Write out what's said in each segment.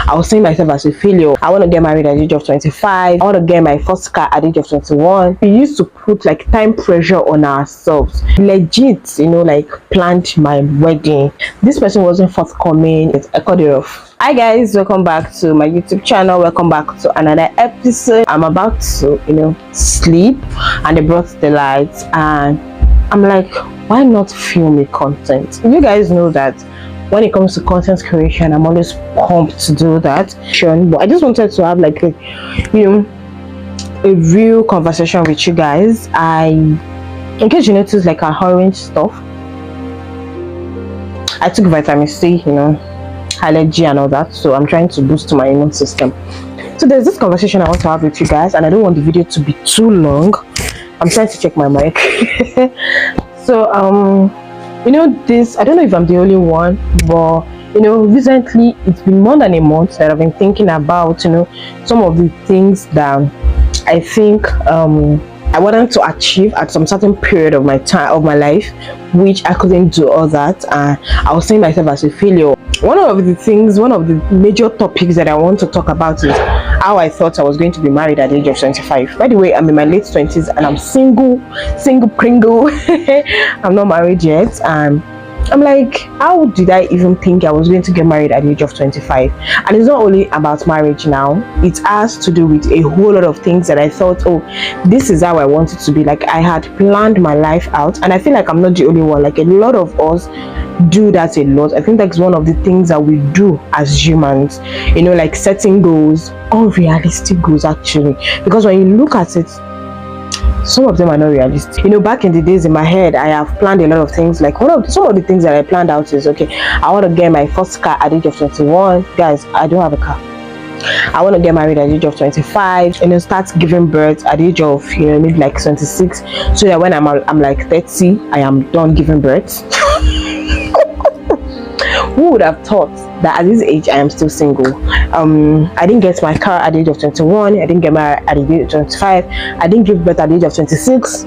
I was seeing myself as a failure. I want to get married at the age of 25. I want to get my first car at the age of 21. We used to put like time pressure on ourselves. Legit, you know, like planned my wedding. This person wasn't forthcoming. I cut it off. Hi guys, welcome back to my YouTube channel. Welcome back to another episode. I'm about to, sleep, and they brought the lights, and I'm like, why not film a content? You guys know that when it comes to content creation, I'm always pumped to do that. But I just wanted to have like a real conversation with you guys. In case you notice, like, our orange stuff, I took vitamin C, allergy and all that, so I'm trying to boost my immune system. So there's this conversation I want to have with you guys, and I don't want the video to be too long. I'm trying to check my mic. So this, I don't know if I'm the only one, but recently it's been more than a month that I've been thinking about some of the things that I think I wanted to achieve at some certain period of my life, which I couldn't do all that, and I was seeing myself as a failure. One of the major topics that I want to talk about is how I thought I was going to be married at the age of 25. By the way, I'm in my late 20s and I'm single pringle. I'm not married yet, and I'm like, how did I even think I was going to get married at the age of 25? And it's not only about marriage now. It has to do with a whole lot of things that I thought, oh, this is how I want it to be. Like, I had planned my life out, and I feel like I'm not the only one. Like, a lot of us do that a lot. I think that's one of the things that we do as humans, like setting goals, unrealistic goals actually, because when you look at it, some of them are not realistic. Back in the days, in my head, I have planned a lot of things. Like, some of the things that I planned out is, okay, I want to get my first car at the age of 21. Guys, I don't have a car. I want to get married at the age of 25, start giving birth at the age of maybe like 26, so that when I'm like 30, I am done giving birth. Who would have thought that at this age I am still single? I didn't get my car at the age of 21. I didn't get married at the age of 25. I didn't give birth at the age of 26.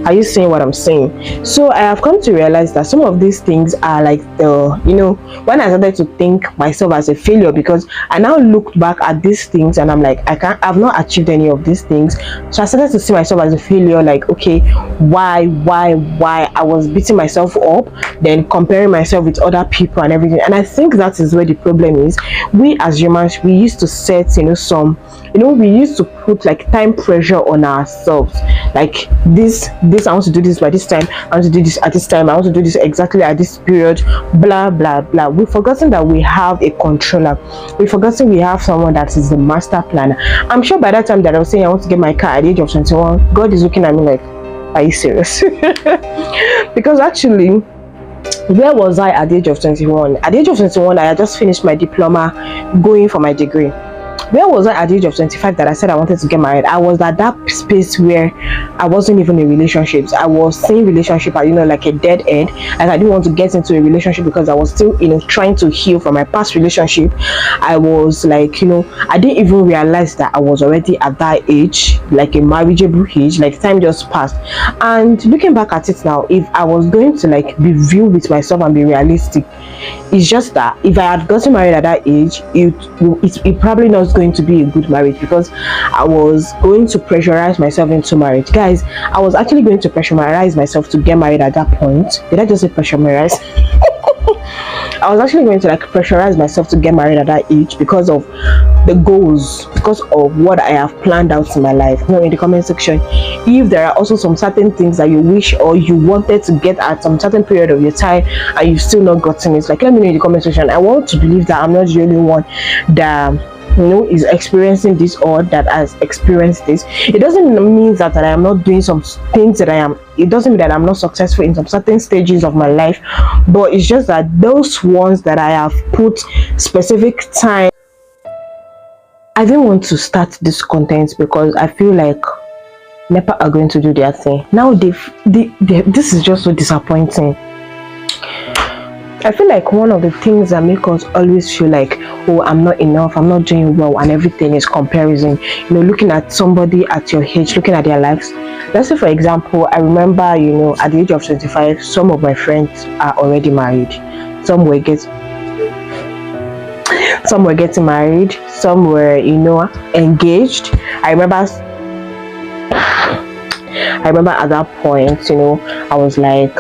Are you seeing what I'm saying? So I have come to realize that some of these things are like when I started to think myself as a failure, because I now looked back at these things and I'm like, I've not achieved any of these things. So I started to see myself as a failure. Like, okay, why I was beating myself up, then comparing myself with other people and everything. And I think that is where the problem is. We as humans, we used to set we used to put like time pressure on ourselves. Like, this I want to do this by this time, I want to do this at this time, I want to do this exactly at this period, blah blah blah. We've forgotten that we have a controller. We've forgotten we have someone that is the master planner. I'm sure by that time that I was saying I want to get my car at the age of 21, God is looking at me like, are you serious? Because actually, where was I at the age of 21? At the age of 21, I had just finished my diploma, going for my degree. Where was I at the age of 25 that I said I wanted to get married? I was at that space where I wasn't even in relationships. I was seeing relationship as like a dead end, and I didn't want to get into a relationship because I was still trying to heal from my past relationship. I was like, I didn't even realize that I was already at that age, like a marriageable age. Like, time just passed. And looking back at it now, if I was going to like be real with myself and be realistic, it's just that if I had gotten married at that age, it probably not going to be a good marriage, because I was going to pressurize myself into marriage. Guys, I was actually going to pressurize myself to get married at that point. Did I just say pressurize? I was actually going to like pressurize myself to get married at that age because of the goals, because of what I have planned out in my life. In the comment section, if there are also some certain things that you wish or you wanted to get at some certain period of your time and you've still not gotten it, like, let me know in the comment section. I want to believe that I'm not the only one that is experiencing this or that has experienced this. It doesn't mean that I am not doing some things that I am. It doesn't mean that I'm not successful in some certain stages of my life, but it's just that those ones that I have put specific time. I didn't want to start this content because I feel like NEPA are going to do their thing now. This is just so disappointing. I feel like one of the things that make us always feel like, oh, I'm not enough, I'm not doing well, and everything is comparison. Looking at somebody at your age, looking at their lives. Let's say, for example, I remember, at the age of 25, some of my friends are already married. Some were Some were getting married, some were, engaged. I remember at that point, I was like,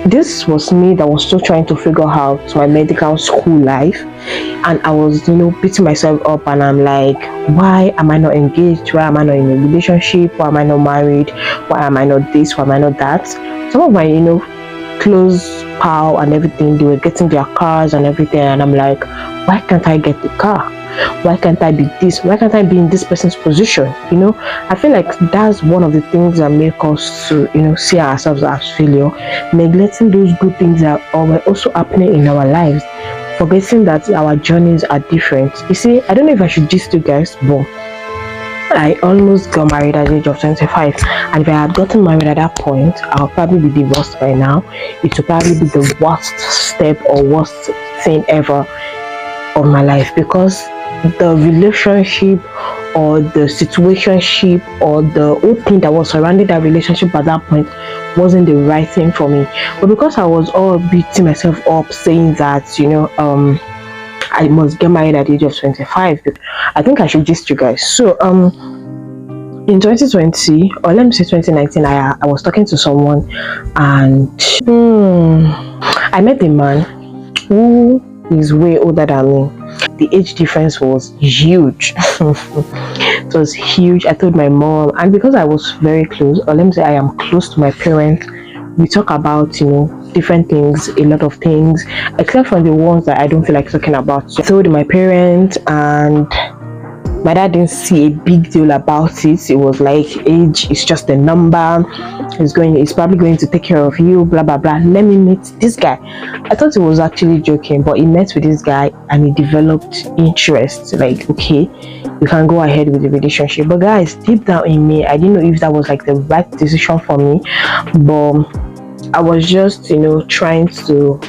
this was me that was still trying to figure out my medical school life, and I was, beating myself up, and I'm like, why am I not engaged? Why am I not in a relationship? Why am I not married? Why am I not this? Why am I not that? Some of my, close pal and everything, they were getting their cars and everything, and I'm like, why can't I get the car? Why can't I be this? Why can't I be in this person's position? I feel like that's one of the things that make us to, see ourselves as failure, neglecting those good things that are also happening in our lives, forgetting that our journeys are different. You see, I don't know if I should gist you guys, but I almost got married at the age of 25, and if I had gotten married at that point, I'll probably be divorced by now. It would probably be the worst step or worst thing ever of my life, because the relationship or the situationship or the whole thing that was surrounding that relationship at that point wasn't the right thing for me. But because I was all beating myself up saying that, I must get married at the age of 25, I think I should gist you guys. So in 2020, or let me say 2019, I was talking to someone, and I met a man who is way older than me. The age difference was huge. It was huge. I told my mom, and because I was very close, or let me say I am close to my parents, we talk about different things, a lot of things, except for the ones that I don't feel like talking about. So I told my parents, and my dad didn't see a big deal about it. It was like, age is just a number. He's probably going to take care of you, blah blah blah. Let me meet this guy. I thought he was actually joking, but he met with this guy and he developed interest. Like, okay, you can go ahead with the relationship. But guys, deep down in me, I didn't know if that was like the right decision for me. But I was just, trying to,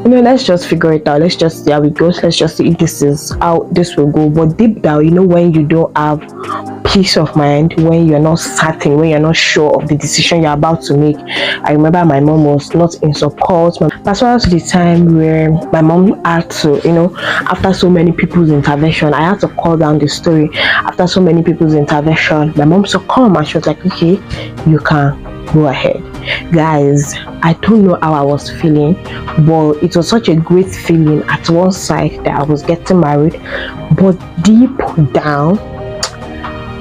let's just figure it out. Let's just see how it goes. Let's just see if this is how this will go. But deep down, when you don't have peace of mind, when you're not certain, when you're not sure of the decision you're about to make. I remember my mom was not in support. That's why the time where my mom had to, after so many people's intervention, I had to call down the story. After so many people's intervention, my mom succumbed, and she was like, okay, you can go ahead. Guys, I don't know how I was feeling, but it was such a great feeling at one side that I was getting married, but deep down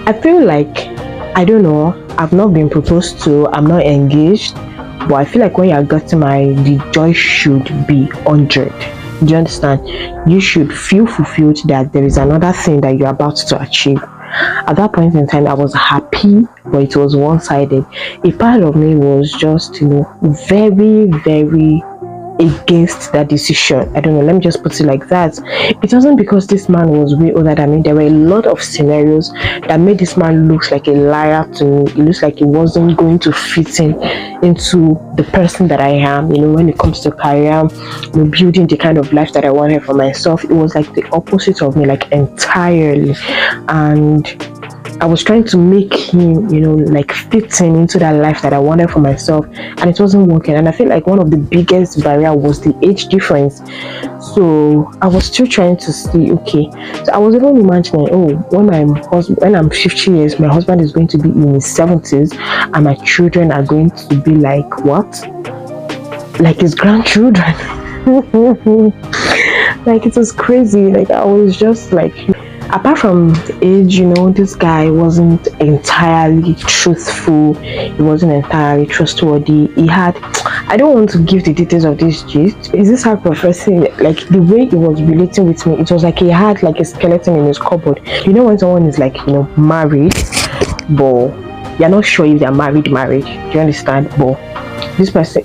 I feel like, I don't know, I've not been proposed to, I'm not engaged, but I feel like when you're getting married, the joy should be 100. Do you understand? You should feel fulfilled that there is another thing that you're about to achieve. At that point in time, I was happy, but it was one-sided. A part of me was just, very, very against that decision. I don't know, let me just put it like that. It wasn't because this man was way older than me. There were a lot of scenarios that made this man look like a liar to me. It looks like he wasn't going to fit into the person that I am, when it comes to career, building the kind of life that I wanted for myself. It was like the opposite of me, like entirely. And I was trying to make him, like fitting into that life that I wanted for myself, and it wasn't working. And I feel like one of the biggest barrier was the age difference. So I was still trying to see, okay. So I was even imagining, when I'm 50 years, my husband is going to be in his 70s, and my children are going to be like what? Like his grandchildren. Like, it was crazy. Like, I was just like, apart from the age, this guy wasn't entirely truthful. He wasn't entirely trustworthy. He had, I don't want to give the details of this gist. Is this how professing, like the way he was relating with me, it was like he had like a skeleton in his cupboard. When someone is like, married, but you're not sure if they're married. Do you understand? But this person,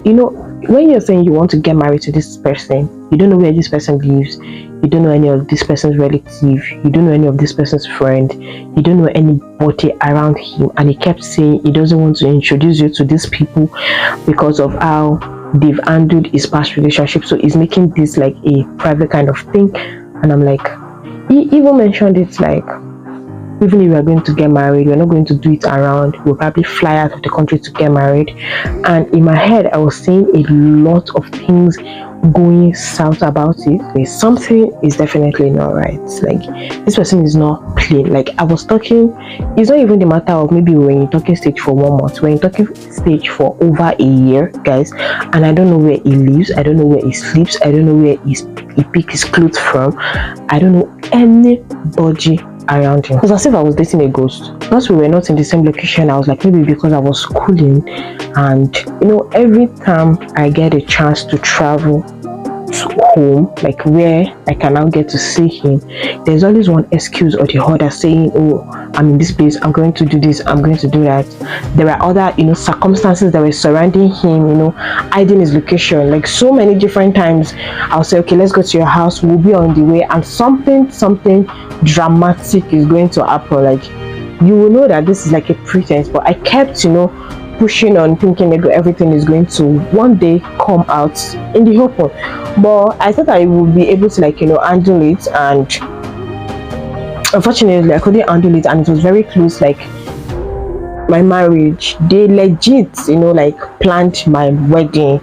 when you're saying you want to get married to this person, you don't know where this person lives. You don't know any of this person's relative. You don't know any of this person's friend. You don't know anybody around him. And he kept saying he doesn't want to introduce you to these people because of how they've handled his past relationship. So he's making this like a private kind of thing. And I'm like, he even mentioned it like, even if we are going to get married, we're not going to do it around. We'll probably fly out of the country to get married. And in my head, I was saying a lot of things going south about it. Something is definitely not right. Like, this person is not plain. Like, I was talking, it's not even the matter of maybe when you're talking stage for 1 month, when you're talking stage for over a year, guys, and I don't know where he lives, I don't know where he sleeps, I don't know where he picks his clothes from, I don't know anybody around him. It was as if I was dating a ghost. Once we were not in the same location, I was like, maybe because I was schooling, and you know, every time I get a chance to travel to home, like where I can now get to see him, there's always one excuse or the other saying, oh, I'm in this place, I'm going to do this, I'm going to do that. There are other, you know, circumstances that were surrounding him, you know, hiding his location. Like, so many different times I'll say, okay, let's go to your house, we'll be on the way, and something dramatic is going to happen. Like, you will know that this is like a pretense, but I kept, you know, pushing on, thinking maybe everything is going to one day come out in the open. But I thought I would be able to, like, you know, handle it, and unfortunately I couldn't handle it, and it was very close. Like, my marriage, they legit, you know, like, planned my wedding,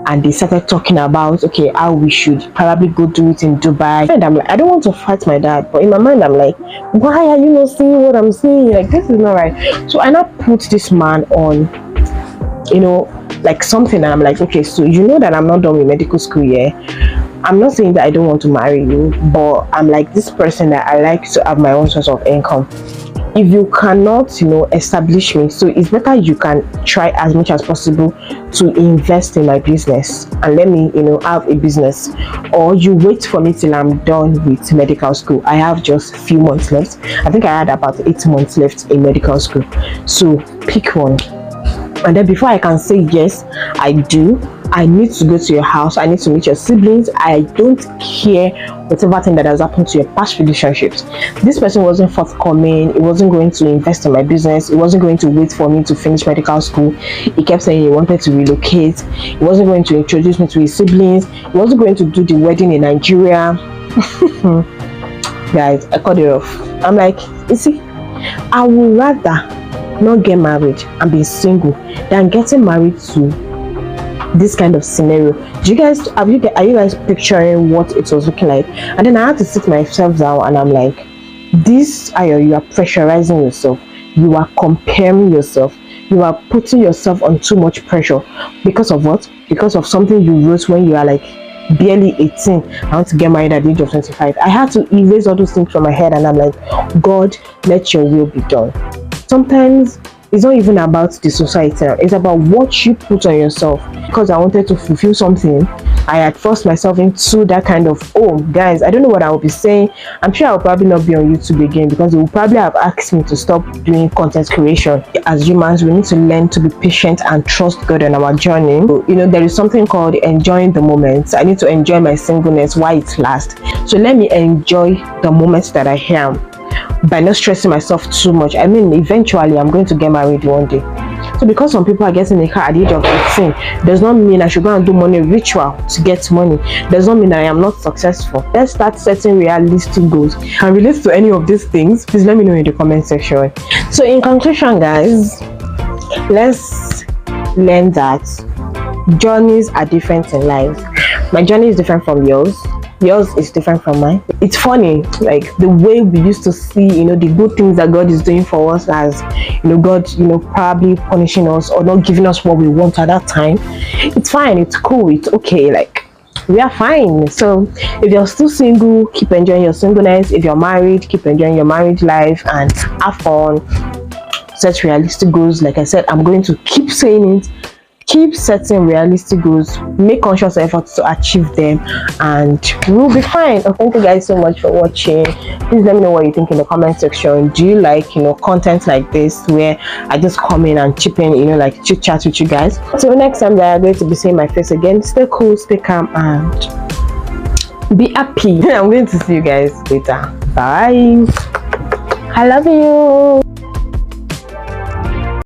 and they started talking about, okay, how we should probably go do it in Dubai. And I'm like, I don't want to fight my dad, but in my mind I'm like, why are you not seeing what I'm seeing? Like, this is not right. So I now put this man on, you know, like something, and I'm like, okay, so you know that I'm not done with medical school yet. I'm not saying that I don't want to marry you, but I'm like this person that I like to have my own source of income. If you cannot, you know, establish me, so it's better you can try as much as possible to invest in my business and let me, you know, have a business, or you wait for me till I'm done with medical school. I have just a few months left. I think I had about 8 months left in medical school, so pick one. And then before I can say yes, I do, I need to go to your house, I need to meet your siblings. I don't care whatever thing that has happened to your past relationships. This person wasn't forthcoming, it wasn't going to invest in my business, it wasn't going to wait for me to finish medical school. He kept saying he wanted to relocate, he wasn't going to introduce me to his siblings, he wasn't going to do the wedding in Nigeria. Guys, I cut it off. I'm like, you see, I would rather not get married and be single than getting married to this kind of scenario. Do you guys, are you guys picturing what it was looking like? And then I had to sit myself down, and I'm like, this, Ayo, you are pressurizing yourself, you are comparing yourself, you are putting yourself on too much pressure. Because of what? Because of something you wrote when you are like barely 18. I want to get married at the age of 25. I had to erase all those things from my head, and I'm like, God, let your will be done. Sometimes it's not even about the society, it's about what you put on yourself. Because I wanted to fulfill something, I had forced myself into that kind of, oh guys, I don't know what I will be saying. I'm sure I'll probably not be on YouTube again, because they will probably have asked me to stop doing content creation. As humans, we need to learn to be patient and trust God on our journey. So, you know, there is something called enjoying the moment. I need to enjoy my singleness while it lasts. So let me enjoy the moments that I am, by not stressing myself too much. I mean, eventually I'm going to get married one day. So because some people are getting a car at the age of 18, does not mean I should go and do money ritual to get money. Does not mean that I am not successful. Let's start setting realistic goals. And relate to any of these things, please let me know in the comment section. So in conclusion, guys, let's learn that journeys are different in life. My journey is different from yours. Yours is different from mine. It's funny, like the way we used to see, you know, the good things that God is doing for us, as, you know, God, you know, probably punishing us or not giving us what we want at that time. It's fine, it's cool, it's okay, like we are fine. So if you're still single, keep enjoying your singleness. If you're married, keep enjoying your married life and have fun. Set realistic goals. Like I said, I'm going to keep saying it. Keep setting realistic goals, make conscious efforts to achieve them, and we'll be fine. Thank you guys so much for watching. Please let me know what you think in the comment section. Do you like, you know, content like this where I just come in and chip in, you know, like chit chat with you guys? So next time that I'm going to be seeing my face again, stay cool, stay calm, and be happy. I'm going to see you guys later. Bye. I love you.